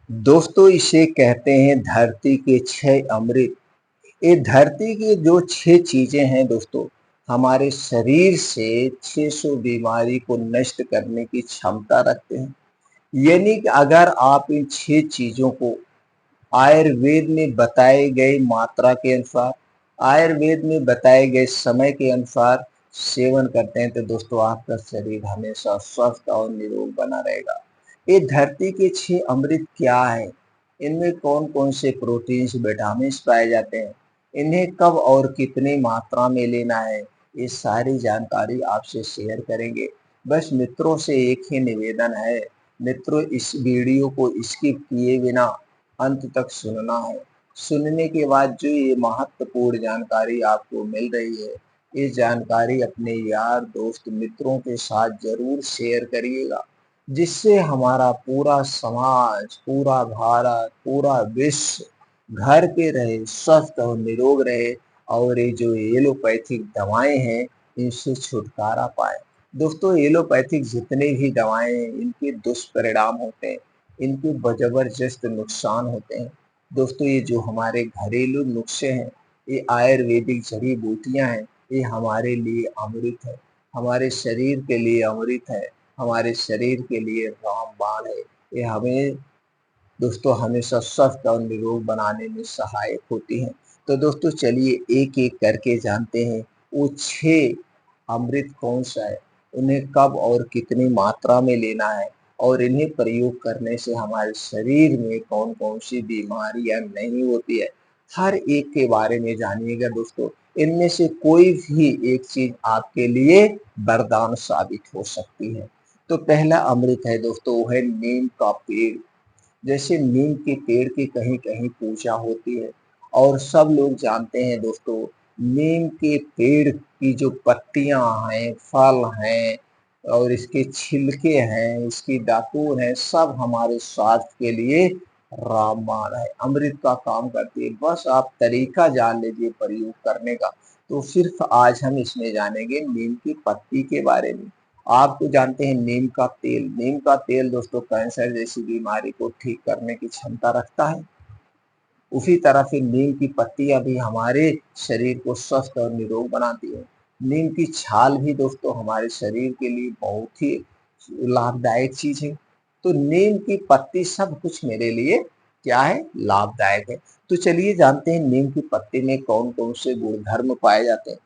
दोस्तों इसे कहते हैं धरती के 6 अमृत। ये धरती की जो 6 चीजें हैं दोस्तों, हमारे शरीर से 600 बीमारी को नष्ट करने की क्षमता रखते हैं। यानी कि अगर आप इन 6 चीजों को आयुर्वेद में बताए गए मात्रा के अनुसार, आयुर्वेद में बताए गए समय के अनुसार सेवन करते हैं तो दोस्तों आपका शरीर हमेशा स्वस्थ और निरोग बना रहेगा। ये धरती के 6 अमृत क्या है, इनमें कौन कौन से प्रोटीन्स विटामिन पाए जाते हैं, इन्हें कब और कितनी मात्रा में लेना है, ये सारी जानकारी आपसे शेयर करेंगे। बस मित्रों से एक ही निवेदन है, मित्रों इस वीडियो को स्किप किए बिना अंत तक सुनना है। सुनने के बाद जो ये महत्वपूर्ण जानकारी आपको मिल रही है, ये जानकारी अपने यार दोस्त मित्रों के साथ जरूर शेयर करिएगा, जिससे हमारा पूरा समाज, पूरा भारत, पूरा विश्व घर पे रहे, स्वस्थ और निरोग रहे और ये जो एलोपैथिक दवाएं हैं इनसे छुटकारा पाए। दोस्तों एलोपैथिक जितने भी दवाएं हैं इनके दुष्परिणाम होते हैं, इनके जबरदस्त नुकसान होते हैं। दोस्तों ये जो हमारे घरेलू नुस्खे हैं, ये आयुर्वेदिक जड़ी बूटियां हैं, ये हमारे लिए अमृत है, हमारे शरीर के लिए अमृत है, हमारे शरीर के लिए रामबाण है। ये हमें दोस्तों हमेशा स्वस्थ और निरोग बनाने में सहायक होती हैं। तो दोस्तों चलिए एक एक करके जानते हैं वो 6 अमृत कौन सा है, उन्हें कब और कितनी मात्रा में लेना है और इन्हें प्रयोग करने से हमारे शरीर में कौन कौन सी बीमारियां नहीं होती है। हर एक के बारे में जानिएगा दोस्तों। इनमें से कोई भी एक चीज आपके लिए वरदान साबित हो सकती है। तो पहला अमृत है दोस्तों, वो है नीम का पेड़। जैसे नीम के पेड़ की कहीं कहीं पूजा होती है और सब लोग जानते हैं दोस्तों, नीम के पेड़ की जो पत्तियां हैं, फल हैं और इसके छिलके हैं, इसकी दातून है, सब हमारे स्वास्थ्य के लिए रामबाण है, अमृत का काम करती है। बस आप तरीका जान लीजिए प्रयोग करने का। तो सिर्फ आज हम इसमें जानेंगे नीम की पत्ती के बारे में। आप तो जानते हैं नीम का तेल, नीम का तेल दोस्तों कैंसर जैसी बीमारी को ठीक करने की क्षमता रखता है। उसी तरह से नीम की पत्तियां भी हमारे शरीर को स्वस्थ और निरोग बनाती है। नीम की छाल भी दोस्तों हमारे शरीर के लिए बहुत ही लाभदायक चीज है। तो नीम की पत्ती सब कुछ मेरे लिए क्या है, लाभदायक है। तो चलिए जानते हैं नीम की पत्ती में कौन कौन से गुणधर्म पाए जाते हैं।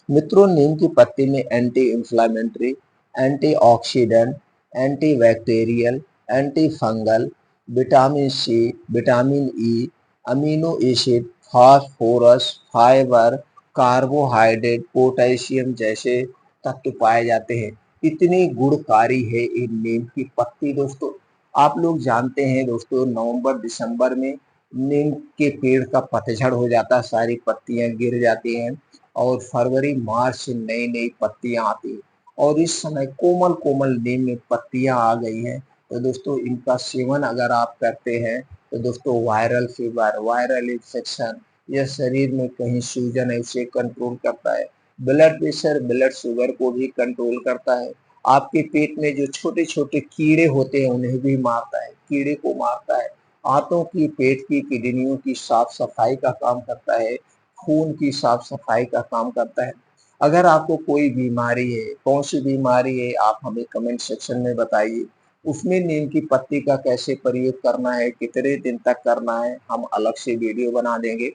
मित्रों नीम की पत्ती में anti inflammatory, antioxidant, antibacterial, anti fungal, vitamin C, vitamin E, amino acid, phosphorus, fibre, carbohydrate, potassium जैसे तत्व पाए जाते हैं। इतनी गुणकारी है ये नीम की पत्ती दोस्तों। आप लोग जानते हैं दोस्तों, नवंबर दिसंबर में नीम के पेड़ का पतझड़ हो जाता है, सारी पत्तियां गिर जाती हैं और फरवरी मार्च से नई नई पत्तियां आती हैं और इस समय कोमल कोमल नीम में पत्तियां आ गई हैं। तो दोस्तों इनका सेवन अगर आप करते हैं तो दोस्तों वायरल फीवर, वायरल इन्फेक्शन या शरीर में कहीं सूजन है इसे कंट्रोल करता है। ब्लड प्रेशर, ब्लड शुगर को भी कंट्रोल करता है। आपके पेट में जो छोटे छोटे कीड़े होते हैं उन्हें भी मारता है, कीड़े को मारता है। आंतों की, पेट की, किडनियों की साफ सफाई का काम करता है, खून की साफ सफाई का काम करता है। अगर आपको कोई बीमारी है, कौन सी बीमारी है आप हमें कमेंट सेक्शन में बताइए। उसमें नीम की पत्ती का कैसे प्रयोग करना है, कितने दिन तक करना है, हम अलग से वीडियो बना देंगे।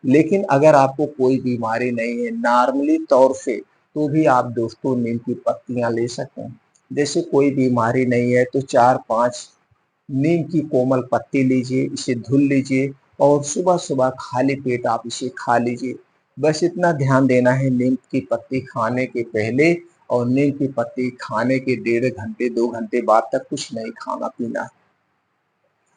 लेकिन अगर आपको कोई बीमारी नहीं है, नॉर्मली तौर से, तो भी आप दोस्तों नीम की पत्तियां ले सकते हैं। जैसे कोई बीमारी नहीं है तो 4-5 नीम की कोमल पत्ती लीजिए, इसे धुल लीजिए और सुबह सुबह खाली पेट आप इसे खा लीजिए। बस इतना ध्यान देना है, नीम की पत्ती खाने के पहले और नीम की पत्ती खाने के 1.5 घंटे 2 घंटे बाद तक कुछ नहीं खाना पीना है।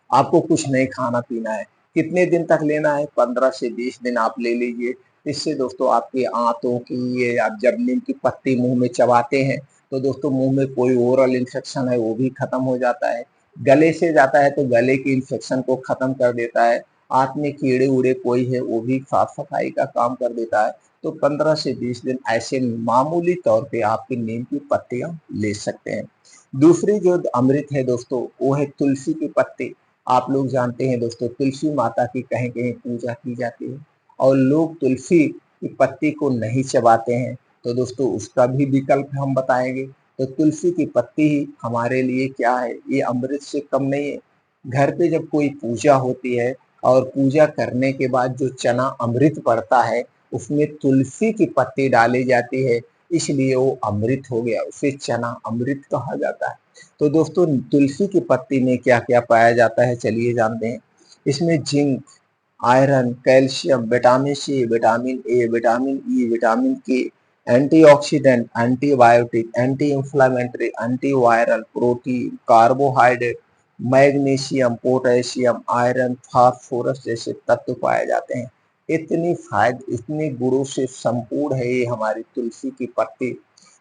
आपको कुछ नहीं खाना पीना है। कितने दिन तक लेना है, 15 से 20 दिन आप ले लीजिए। इससे दोस्तों आपकी आंतों की, ये आप जब नीम की पत्ती मुंह में चबाते हैं तो दोस्तों मुंह में कोई ओरल इन्फेक्शन है वो भी खत्म हो जाता है। गले से जाता है तो गले की इन्फेक्शन को खत्म कर देता है। आंत में कीड़े उड़े कोई है वो भी साफ सफाई का काम कर देता है। तो 15 से 20 दिन ऐसे मामूली तौर पे आपकी नीम की पत्तियां ले सकते हैं। दूसरी जो अमृत है दोस्तों वो है तुलसी की पत्ती। आप लोग जानते हैं दोस्तों, तुलसी माता की कहीं कहीं पूजा की जाती है और लोग तुलसी की पत्ती को नहीं चबाते हैं। तो दोस्तों उसका भी विकल्प हम बताएंगे। तो तुलसी की पत्ती ही हमारे लिए क्या है, ये अमृत से कम नहीं है। घर पे जब कोई पूजा होती है और पूजा करने के बाद जो चना अमृत पड़ता है उसमें तुलसी की पत्ती डाली जाती है, इसलिए वो अमृत हो गया, उसे चना अमृत कहा जाता है। तो दोस्तों तुलसी की पत्ती में क्या क्या पाया जाता है, चलिए जानते हैं। इसमें zinc, iron, calcium, vitamin C, vitamin A, vitamin E, vitamin K, antioxidant, antibiotic, anti inflammatory, antiviral, protein, carbohydrate, magnesium, potassium, iron, phosphorus जैसे तत्व पाए जाते हैं। इतने गुणों से संपूर्ण है ये हमारी तुलसी की पत्ती।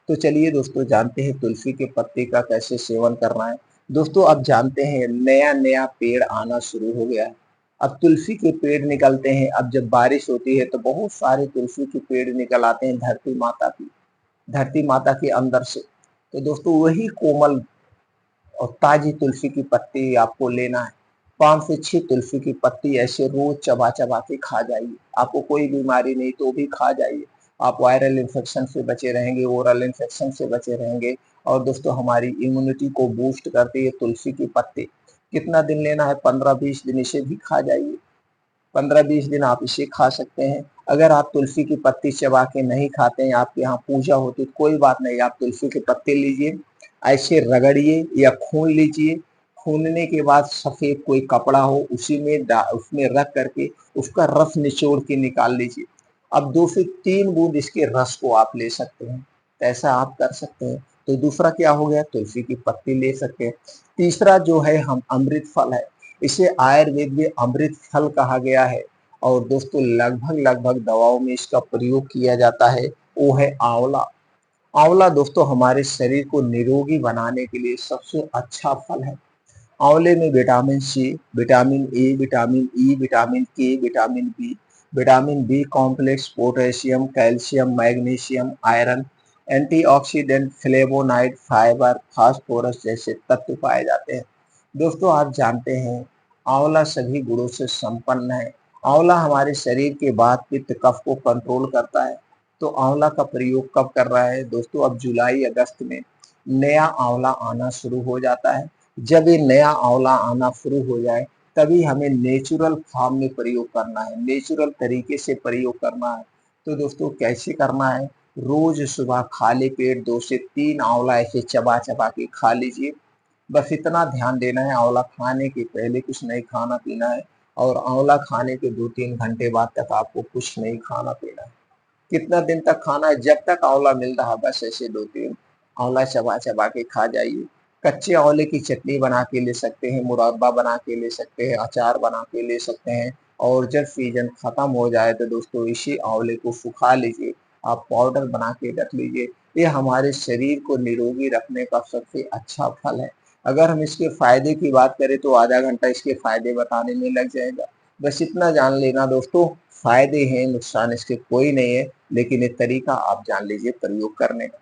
तो चलिए दोस्तों जानते हैं तुलसी के पत्ते का कैसे सेवन करना है। दोस्तों अब जानते हैं नया नया पेड़ आना शुरू हो गया है। अब तुलसी के पेड़ निकलते हैं, अब जब बारिश होती है तो बहुत सारे तुलसी के पेड़ निकल आते हैं धरती माता के अंदर से। तो दोस्तों वही कोमल और ताजी तुलसी की पत्ती आपको लेना है। 5 से 6 तुलसी की पत्ती ऐसे रोज चबा चबा के खा जाइए। आपको कोई बीमारी नहीं तो भी खा जाइए। आप वायरल इन्फेक्शन से बचे रहेंगे, ओरल इन्फेक्शन से बचे रहेंगे। और दोस्तों हमारी इम्यूनिटी को बूस्ट करती है तुलसी की पत्ती। कितना दिन लेना है, 15-20 दिन इसे भी खा जाइए। 15-20 दिन आप इसे खा सकते हैं। अगर आप तुलसी की पत्ती चबा के नहीं खाते हैं, आपके यहाँ पूजा होती तो कोई बात नहीं, आप तुलसी के पत्ते लीजिए, ऐसे रगड़िए या खून लीजिए। खूनने के बाद सफेद कोई कपड़ा हो उसमें रख करके उसका रस निचोड़ के निकाल लीजिए। अब 2 से 3 बूंद इसके रस को आप ले सकते हैं, तो ऐसा आप कर सकते हैं। तो दूसरा क्या हो गया, तुलसी की पत्ती ले सकते हैं। तीसरा जो है हम अमृत फल है, इसे आयुर्वेद में अमृत फल कहा गया है और दोस्तों लगभग लगभग दवाओं में इसका प्रयोग किया जाता है, वो है आंवला। आंवला दोस्तों हमारे शरीर को निरोगी बनाने के लिए सबसे अच्छा फल है। आंवले में vitamin C, vitamin A, vitamin E, vitamin K, vitamin B complex, potassium, calcium, magnesium, iron, antioxidant, flavonoid, fibre, phosphorus जैसे तत्व पाए जाते हैं। दोस्तों आप जानते हैं आंवला सभी गुणों से संपन्न है। आंवला हमारे शरीर के वात पित्त कफ को कंट्रोल करता है। तो आंवला का प्रयोग कब कर रहा है दोस्तों, अब जुलाई अगस्त में नया आंवला आना शुरू हो जाता है। जब ये नया आंवला आना शुरू हो जाए तभी हमें नेचुरल फॉर्म में प्रयोग करना है, नेचुरल तरीके से प्रयोग करना है। तो दोस्तों कैसे करना है, रोज सुबह खाली पेट 2 से 3 आंवला ऐसे चबा चबा के खा लीजिए। बस इतना ध्यान देना है, आंवला खाने के पहले कुछ नहीं खाना पीना है और आंवला खाने के 2-3 घंटे बाद तक आपको कुछ नहीं खाना पीना है। कितना दिन तक खाना है, जब तक आंवला मिल रहा बस ऐसे 2-3 आंवला चबा चबा के खा जाइए। कच्चे आंवले की चटनी बना के ले सकते हैं, मुरब्बा बना के ले सकते हैं, अचार बना के ले सकते हैं। और जब सीजन खत्म हो जाए तो दोस्तों इसी आंवले को सुखा लीजिए, आप पाउडर बना के रख लीजिए। ये हमारे शरीर को निरोगी रखने का सबसे अच्छा फल है। अगर हम इसके फायदे की बात करें तो आधा घंटा इसके फायदे बताने में लग जाएगा। बस इतना जान लेना दोस्तों, फायदे हैं, नुकसान इसके कोई नहीं है, लेकिन एक तरीका आप जान लीजिए प्रयोग करने का।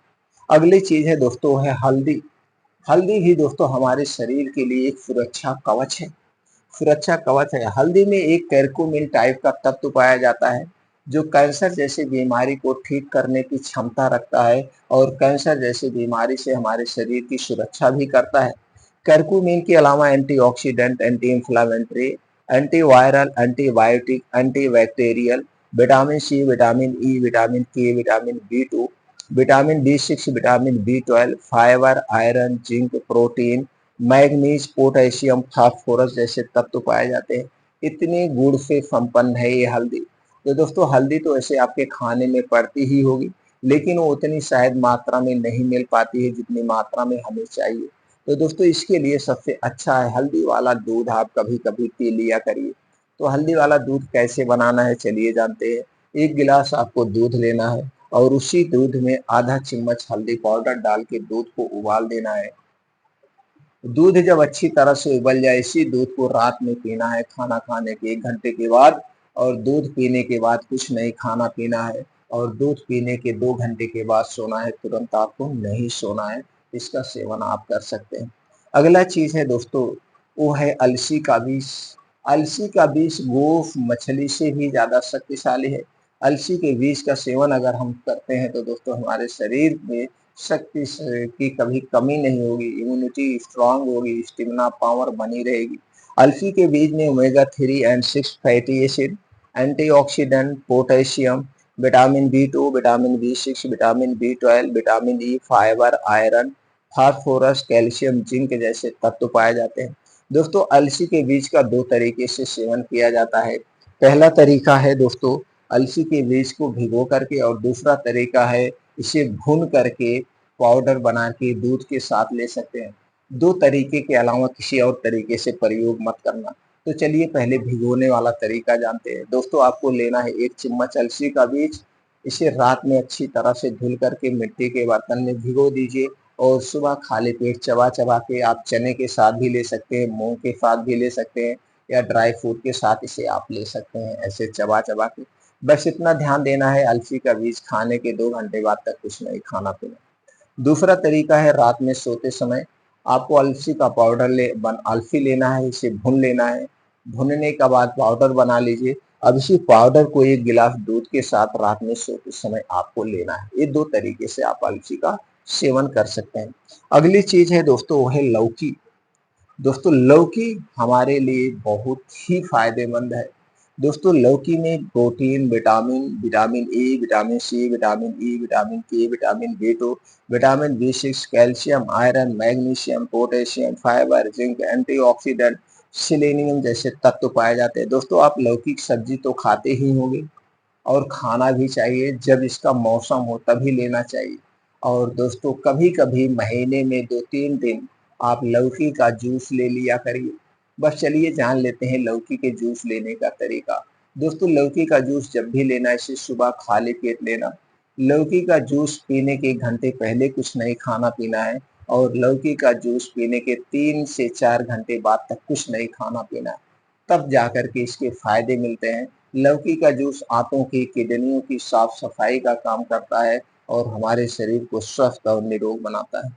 अगली चीज है दोस्तों है हल्दी। हल्दी भी दोस्तों हमारे शरीर के लिए एक सुरक्षा कवच है, सुरक्षा कवच है। हल्दी में एक कैरकुमिन टाइप का तत्व पाया जाता है जो कैंसर जैसी बीमारी को ठीक करने की क्षमता रखता है और कैंसर जैसी बीमारी से हमारे शरीर की सुरक्षा भी करता है। करक्यूमिन के अलावा antioxidant, anti inflammatory, antiviral, antibiotic, antibacterial, vitamin C, vitamin E, vitamin K, vitamin B 2, vitamin B 6, vitamin B 12, fibre, iron, zinc, protein, manganese, potassium, phosphorus जैसे तत्व पाए जाते हैं। इतने गुण से संपन्न है ये हल्दी। तो दोस्तों हल्दी तो ऐसे आपके खाने में पड़ती ही होगी, लेकिन वो उतनी शायद मात्रा में नहीं मिल पाती है जितनी मात्रा में हमें चाहिए। तो दोस्तों इसके लिए सबसे अच्छा है हल्दी वाला दूध, आप कभी कभी पी लिया करिए। तो हल्दी वाला दूध कैसे बनाना है चलिए जानते हैं। 1 गिलास आपको दूध लेना है और उसी दूध में आधा चम्मच हल्दी पाउडर डाल के दूध को उबाल देना है। दूध जब अच्छी तरह से उबल जाए इसी दूध को रात में पीना है खाना खाने के 1 घंटे के बाद। और दूध पीने के बाद कुछ नहीं खाना पीना है और दूध पीने के 2 घंटे के बाद सोना है, तुरंत आपको नहीं सोना है। इसका सेवन आप कर सकते हैं। अगला चीज है दोस्तों वो है अलसी का बीज। अलसी का बीज गोफ मछली से भी ज़्यादा शक्तिशाली है। अलसी के बीज का सेवन अगर हम करते हैं तो दोस्तों हमारे शरीर में शक्ति की कभी कमी नहीं होगी, इम्यूनिटी स्ट्रांग होगी, स्टेमिना पावर बनी रहेगी। अलसी के बीज में omega 3 and 6 fatty acid, antioxidant, potassium, vitamin B 2, vitamin B 6, vitamin B 12, vitamin E, fibre, iron, phosphorus, calcium, zinc जैसे तत्व पाए जाते हैं। दोस्तों अलसी के बीज का दो तरीके से सेवन किया जाता है। पहला तरीका है दोस्तों अलसी के बीज को भिगो करके, और दूसरा तरीका है इसे भून करके पाउडर बना के दूध के साथ ले सकते हैं। दो तरीके के अलावा किसी और तरीके से प्रयोग मत करना। तो चलिए पहले भिगोने वाला तरीका जानते हैं। दोस्तों आपको लेना है 1 चम्मच अलसी का बीज। इसे रात में अच्छी तरह से धुल करके मिट्टी के बर्तन में भिगो दीजिए, और सुबह खाली पेट चबा चबा के आप चने के साथ भी ले सकते हैं, मूंग के साथ भी ले सकते हैं, या ड्राई फ्रूट के साथ इसे आप ले सकते हैं ऐसे चबा चबा के। बस इतना ध्यान देना है, अलसी का बीज खाने के 2 घंटे बाद तक कुछ नहीं खाना पीना। दूसरा तरीका है रात में सोते समय आपको अलसी का पाउडर अलसी लेना है, इसे भून लेना है। भूनने के बाद पाउडर बना लीजिए। अब इसी पाउडर को 1 गिलास दूध के साथ रात में सोते समय आपको लेना है। ये 2 तरीके से आप अलसी का सेवन कर सकते हैं। अगली चीज है दोस्तों वो है लौकी। दोस्तों लौकी हमारे लिए बहुत ही फायदेमंद है। दोस्तों लौकी में protein, vitamin, vitamin A, vitamin C, vitamin E, vitamin K, vitamin B 2, vitamin B 6, calcium, iron, magnesium, potassium, fibre, zinc, antioxidant, selenium जैसे तत्व पाए जाते हैं। दोस्तों आप लौकी की सब्जी तो खाते ही होंगे, और खाना भी चाहिए, जब इसका मौसम हो तभी लेना चाहिए। और दोस्तों कभी-कभी महीने में 2-3 दिन आप लौकी का जूस ले लिया करिए। बस चलिए जान लेते हैं लौकी के जूस लेने का तरीका। दोस्तों लौकी का जूस जब भी लेना है इसे सुबह खाली पेट लेना। लौकी का जूस पीने के 1 घंटे पहले कुछ नहीं खाना-पीना है, और लौकी का जूस पीने के 3 से 4 घंटे बाद तक कुछ नहीं खाना-पीना है। तब जाकर के इसके फायदे मिलते हैं। लौकी का जूस आंतों की, किडनियों की साफ सफाई का काम करता है, और हमारे शरीर को स्वस्थ और निरोग बनाता है।